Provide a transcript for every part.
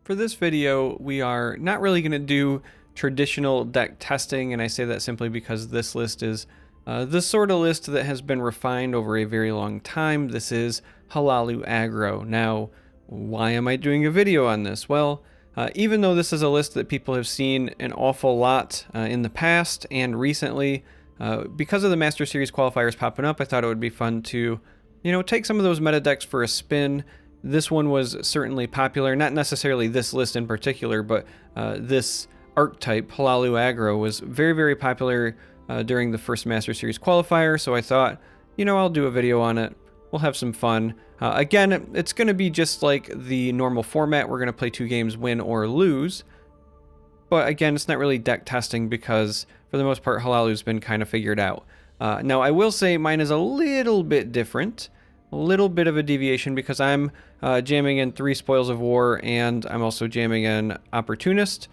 for this video, we are not really going to do traditional deck testing, and I say that simply because this list is the sort of list that has been refined over a very long time. This is Hlaalu Aggro. Now, why am I doing a video on this? Well, even though this is a list that people have seen an awful lot in the past and recently, because of the Master Series qualifiers popping up, I thought it would be fun to, take some of those meta decks for a spin. This one was certainly popular, not necessarily this list in particular, but this archetype, Hlaalu Aggro, was very, very popular during the first Master Series qualifier, so I thought, I'll do a video on it. We'll have some fun. Again, it's going to be just like the normal format. We're going to play 2 games, win or lose. But again, it's not really deck testing because, for the most part, Hlaalu's been kind of figured out. Now, I will say mine is a little bit different. A little bit of a deviation because I'm jamming in 3 Spoils of War and I'm also jamming in Opportunist.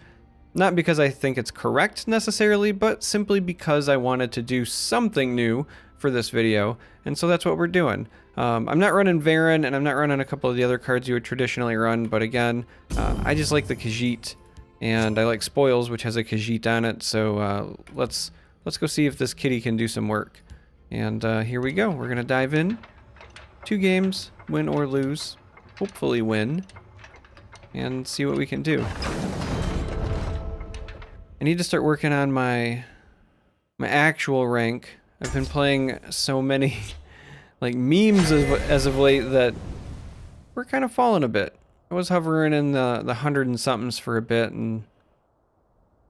Not because I think it's correct necessarily, but simply because I wanted to do something new for this video, and so that's what we're doing. I'm not running Varen, and I'm not running a couple of the other cards you would traditionally run, but again, I just like the Khajiit, and I like Spoils, which has a Khajiit on it, so let's go see if this kitty can do some work. And here we go. We're gonna dive in. 2 games, win or lose. Hopefully win, and see what we can do. I need to start working on my actual rank. I've been playing so many like memes as of late that we're kind of falling a bit. I was hovering in the 100 and somethings for a bit, and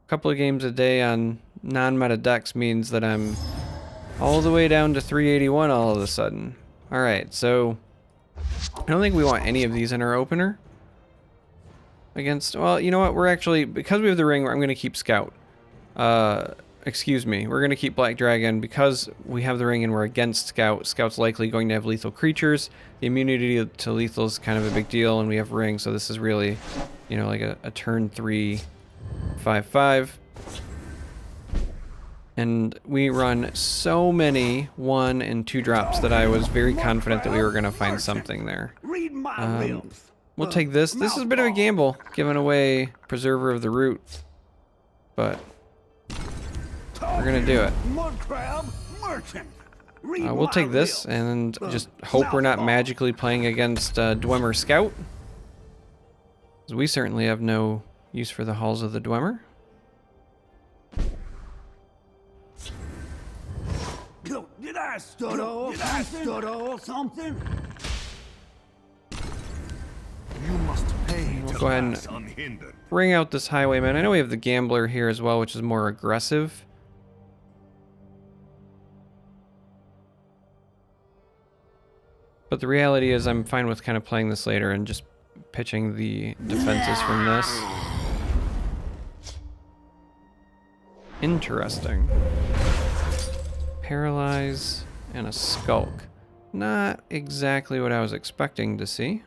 a couple of games a day on non-meta decks means that I'm all the way down to 381 all of a sudden. Alright, so I don't think we want any of these in our opener. Against, well, you know what, we're actually, because we have the ring, I'm going to keep Scout. Excuse me, we're going to keep Black Dragon because we have the ring and we're against Scout. Scout's likely going to have lethal creatures. The immunity to lethal is kind of a big deal, and we have ring, so this is really, like a turn 3 5/5. And we run so many 1 and 2 drops that I was very confident that we were going to find something there. We'll take this. This is a bit of a gamble, giving away Preserver of the Root, but we're going to do it. We'll take this and just hope we're not magically playing against Dwemer Scout, because we certainly have no use for the Halls of the Dwemer. Did I stutter something? You must pay. We'll go ahead and bring out this Highwayman. I know we have the Gambler here as well, which is more aggressive. But the reality is I'm fine with kind of playing this later and just pitching the defenses from this. Interesting. Paralyze and a Skulk. Not exactly what I was expecting to see.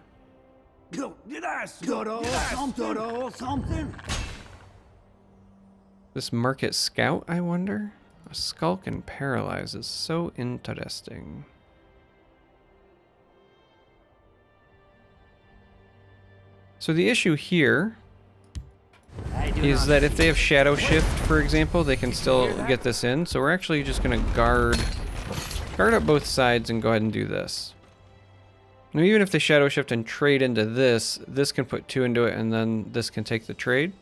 Did I stutter something? This Market Scout, I wonder? A Skulk and Paralyze is so interesting. So the issue here is that if they have Shadow Shift, for example, they can still get this in. So we're actually just going to guard up both sides and go ahead and do this. Now, even if they Shadow Shift and trade into this, this can put 2 into it, and then this can take the trade.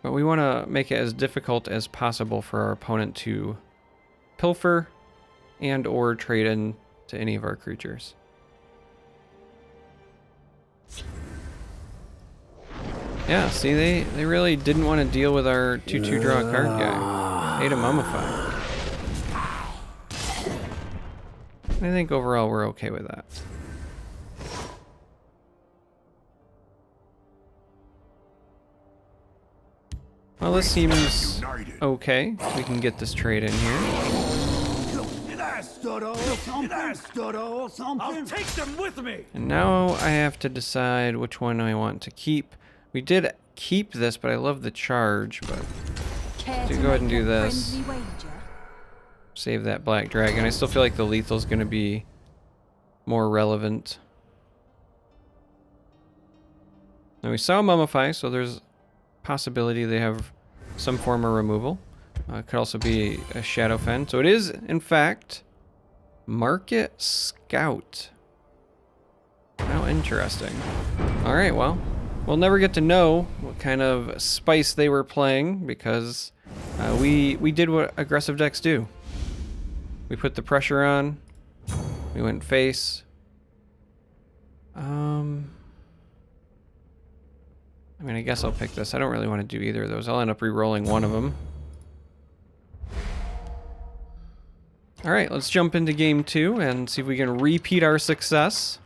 But we want to make it as difficult as possible for our opponent to pilfer and or trade in to any of our creatures. Yeah, see, they really didn't want to deal with our 2/2 draw card guy. Ate a Mummify. I think overall we're okay with that. Well, this seems okay. We can get this trade in here. Did I stutter something? I'll take them with me. And now I have to decide which one I want to keep. We did keep this, but I love the charge, but go ahead and do this. Save that Black Dragon. I still feel like the lethal's going to be more relevant. Now we saw Mummify, so there's possibility they have some form of removal. It could also be a Shadow Fen. So it is, in fact, Market Scout. How interesting. All right, well, we'll never get to know what kind of spice they were playing because we did what aggressive decks do. We put the pressure on. We went face. I mean, I guess I'll pick this. I don't really want to do either of those. I'll end up re-rolling one of them. All right, let's jump into game 2 and see if we can repeat our success.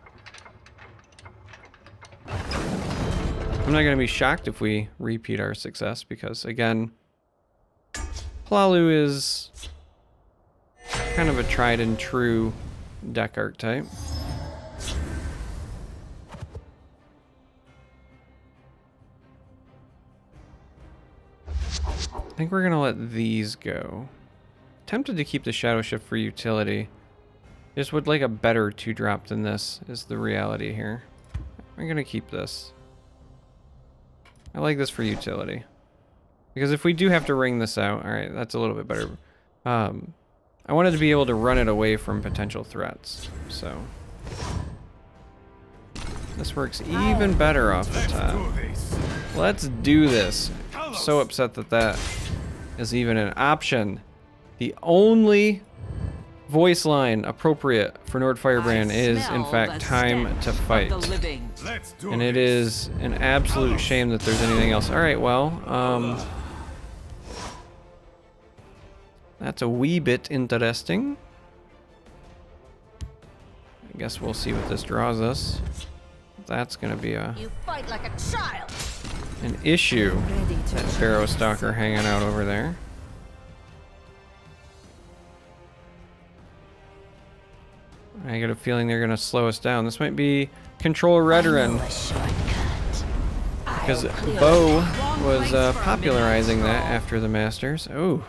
I'm not going to be shocked if we repeat our success because, again, Hlaalu is kind of a tried and true deck archetype. I think we're going to let these go. Tempted to keep the Shadow Shift for utility. Just would like a better 2-drop than this is the reality here. I'm going to keep this. I like this for utility. Because if we do have to ring this out, alright, that's a little bit better. I wanted to be able to run it away from potential threats, so. This works even better off the top. Let's do this. I'm so upset that that is even an option. The only voice line appropriate for Nord Firebrand is, in fact, time to fight. And it is an absolute shame that there's anything else. Alright, well, that's a wee bit interesting. I guess we'll see what this draws us. That's gonna be a an issue. That Barrow Stalker hanging out over there. I get a feeling they're gonna slow us down. This might be Control Redoran, because Bo was popularizing that after the Masters. Oh,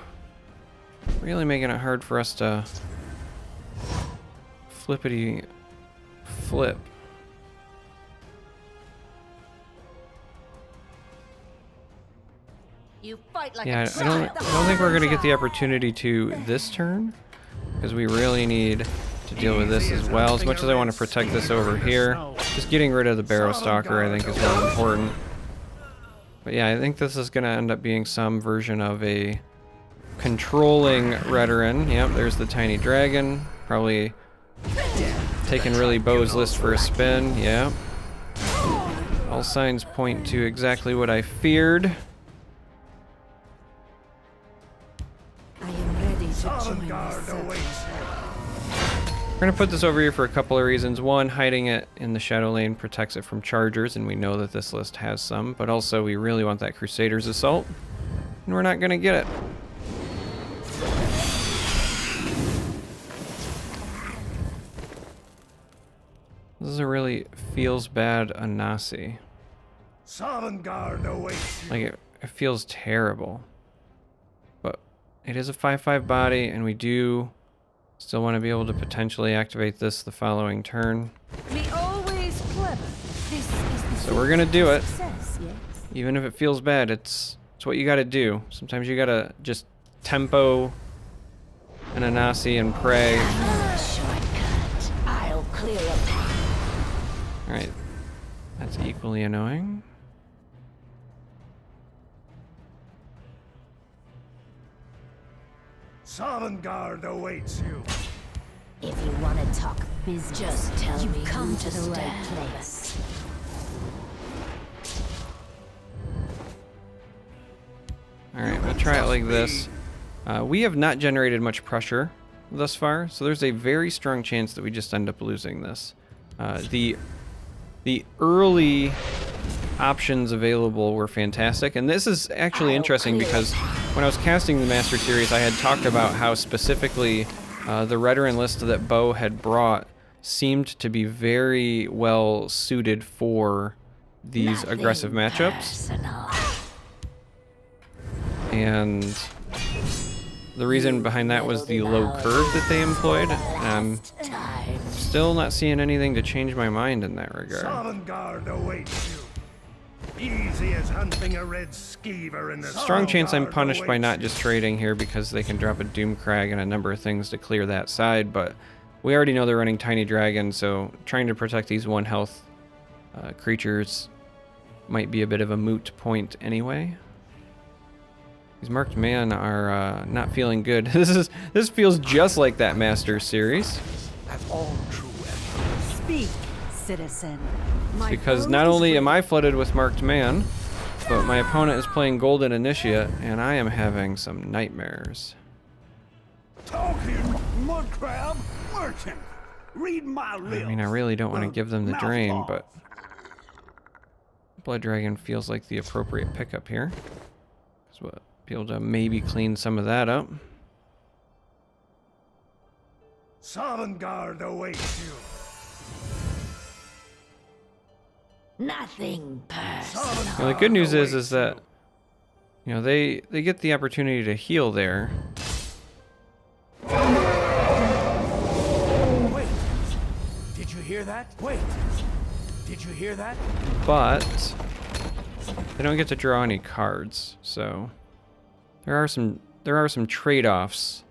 really making it hard for us to flippity flip. Yeah, I don't think we're gonna get the opportunity to this turn, because we really need to deal with this as well. As much as I want to protect this over here, just getting rid of the Barrow Stalker I think is more important. But yeah, I think this is gonna end up being some version of a controlling Redoran. Yep, there's the tiny dragon. Probably taking really Bo's list for a spin. Yeah. All signs point to exactly what I feared. I am ready to join the We're gonna put this over here for a couple of reasons. One, hiding it in the Shadow Lane protects it from chargers, and we know that this list has some, but also we really want that Crusader's Assault, and we're not gonna get it. This is a really feels bad Anasi. Like it feels terrible. But it is a 5/5 body, and we do still want to be able to potentially activate this the following turn. always clever. This is the So we're gonna do it. success, yes. Even if it feels bad, it's what you gotta do. Sometimes you gotta just tempo an Anasi and pray. Shortcut. I'll clear a path. Alright. That's equally annoying. Sovngarde awaits you. If you want to talk business, just tell me you come to the right place. Alright, we'll try it like this. We have not generated much pressure thus far, so there's a very strong chance that we just end up losing this. The early options available were fantastic, and this is actually interesting because when I was casting the Master Series, I had talked about how specifically the Redoran list that Bo had brought seemed to be very well suited for these aggressive matchups. And the reason behind that was the low curve that they employed. I'm still not seeing anything to change my mind in that regard. Sovngarde awaits you. Easy as hunting a red skeever in the Strong chance I'm guard punished by awaits. not just trading here because they can drop a Doom Crag and a number of things to clear that side, but we already know they're running Tiny Dragon, so trying to protect these 1 health creatures might be a bit of a moot point anyway. These marked man are not feeling good. This feels just like that Master series. As all true emperors. Speak, citizen. Because not only am I flooded with marked man, but my opponent is playing Golden Initiate, and I am having some nightmares. Talking mud crab merchant. Read my lips. I mean, I really don't want to give them the drain, but Blood Dragon feels like the appropriate pickup here. So we'll be able to maybe clean some of that up. Sovngarde awaits you. Nothing personal. Now, the good news is that, you know, they get the opportunity to heal there. Wait. Did you hear that? Wait. Did you hear that? But they don't get to draw any cards, so there are some trade-offs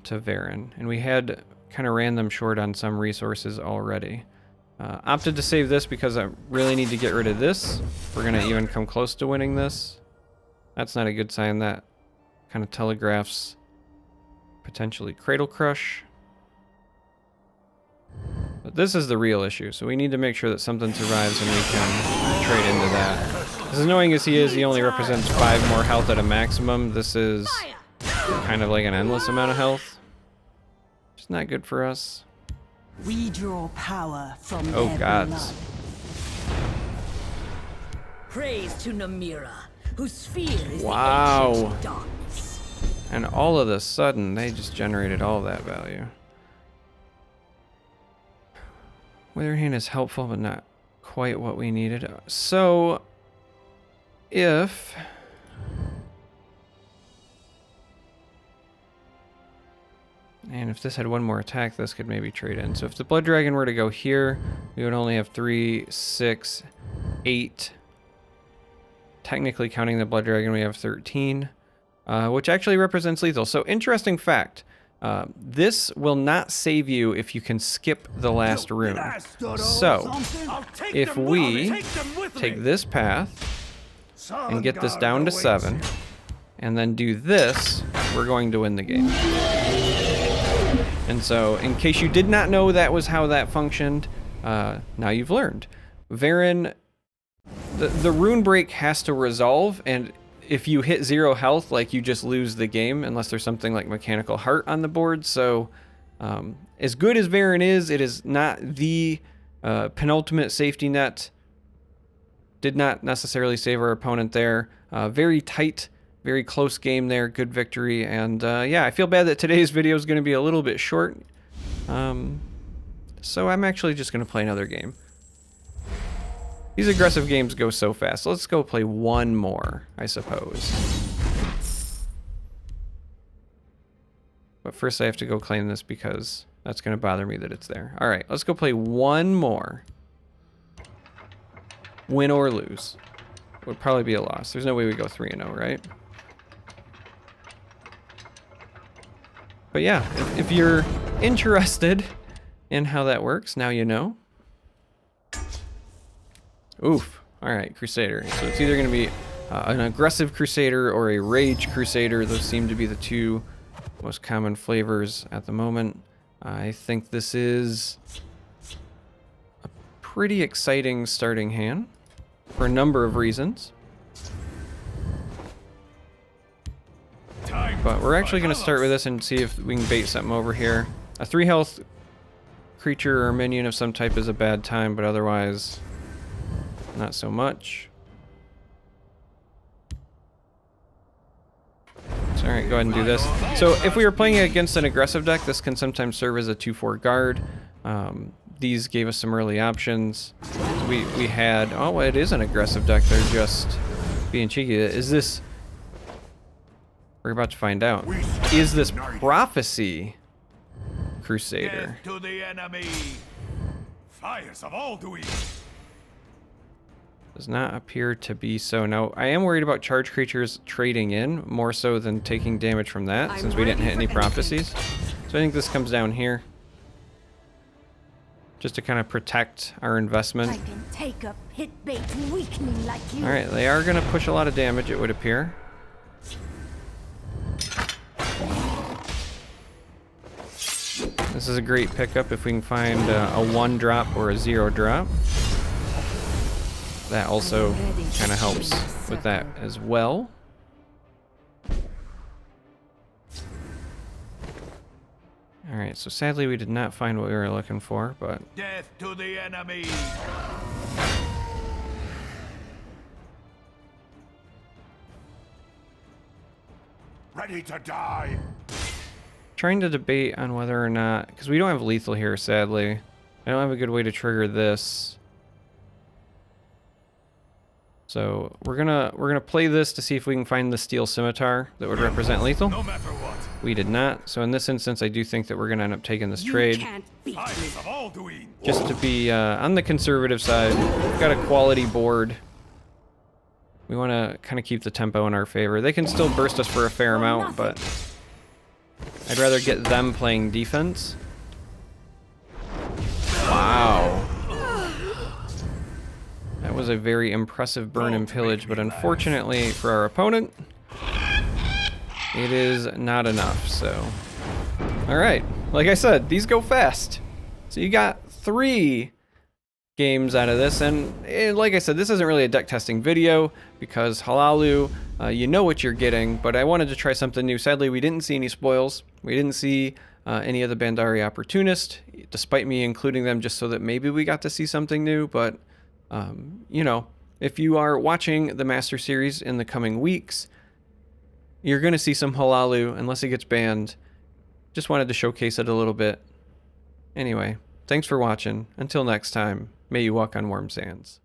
to Varen, and we had kind of ran them short on some resources already. Opted to save this because I really need to get rid of this. If we're gonna even come close to winning this. That's not a good sign. That kind of telegraphs potentially Cradle Crush. But this is the real issue, so we need to make sure that something survives and we can trade into that. As annoying as he is, he only represents 5 more health at a maximum. This is kind of like an endless amount of health. It's not good for us. We draw power from Oh, their gods. blood. Praise to Namira, whose sphere is Wow. the ancient darkness. And all of a sudden, they just generated all that value. Wither Hand is helpful, but not quite what we needed. So, if... And if this had 1 more attack, this could maybe trade in. So if the Blood Dragon were to go here, we would only have 3, 6, 8. Technically counting the Blood Dragon, we have 13, which actually represents lethal. So interesting fact, this will not save you if you can skip the last rune. So if we take this path and get this down to 7, and then do this, we're going to win the game. And so, in case you did not know that was how that functioned, now you've learned. Varen, the rune break has to resolve, and if you hit 0 health, like, you just lose the game, unless there's something like Mechanical Heart on the board. So, as good as Varen is, it is not the penultimate safety net. Did not necessarily save our opponent there. Very tight, very close game there. Good victory. And yeah, I feel bad that today's video is going to be a little bit short. So I'm actually just going to play another game. These aggressive games go so fast. Let's go play 1 more, I suppose. But first I have to go claim this because that's going to bother me that it's there. All right, let's go play 1 more. Win or lose. Would probably be a loss. There's no way we go 3-0, right? But yeah, if you're interested in how that works, now you know. Oof. All right, Crusader. So it's either going to be an aggressive Crusader or a Rage Crusader. Those seem to be the 2 most common flavors at the moment. I think this is a pretty exciting starting hand for a number of reasons. But we're actually going to start with this and see if we can bait something over here. A 3 health creature or minion of some type is a bad time, but otherwise, not so much. So, alright, go ahead and do this. So if we were playing against an aggressive deck, this can sometimes serve as a 2/4 guard. These gave us some early options. We had, oh, it is an aggressive deck. They're just being cheeky. Is this... We're about to find out. Is this Prophecy Crusader? Death to the enemy. Fires of Alduin. Does not appear to be so. Now, I am worried about charge creatures trading in, more so than taking damage from that, since we didn't hit any prophecies. So I think this comes down here. Just to kind of protect our investment. I can take a pit bait weakling like you. Alright, they are going to push a lot of damage, it would appear. This is a great pickup if we can find a 1-drop or a 0-drop. That also kind of helps with that as well. Alright, so sadly we did not find what we were looking for, but... Death to the enemy! Ready to die! Trying to debate on whether or not... Because we don't have lethal here, sadly. I don't have a good way to trigger this. So we're gonna play this to see if we can find the steel scimitar that would represent lethal. No matter what. We did not. So in this instance, I do think that we're gonna end up taking this trade. Eyes of Alduin! Just to be on the conservative side. We've got a quality board. We want to kind of keep the tempo in our favor. They can still burst us for a fair amount, but I'd rather get them playing defense. Wow. That was a very impressive burn and pillage, but unfortunately for our opponent, it is not enough, so. Alright, like I said, these go fast. So you got 3 games out of this, and like I said, this isn't really a deck testing video, because Hlaalu, you know what you're getting, but I wanted to try something new. Sadly, we didn't see any spoils. We didn't see any of the Bandari Opportunist, despite me including them just so that maybe we got to see something new, but you know, if you are watching the Master Series in the coming weeks, you're going to see some Hlaalu unless it gets banned. Just wanted to showcase it a little bit. Anyway, thanks for watching. Until next time, may you walk on warm sands.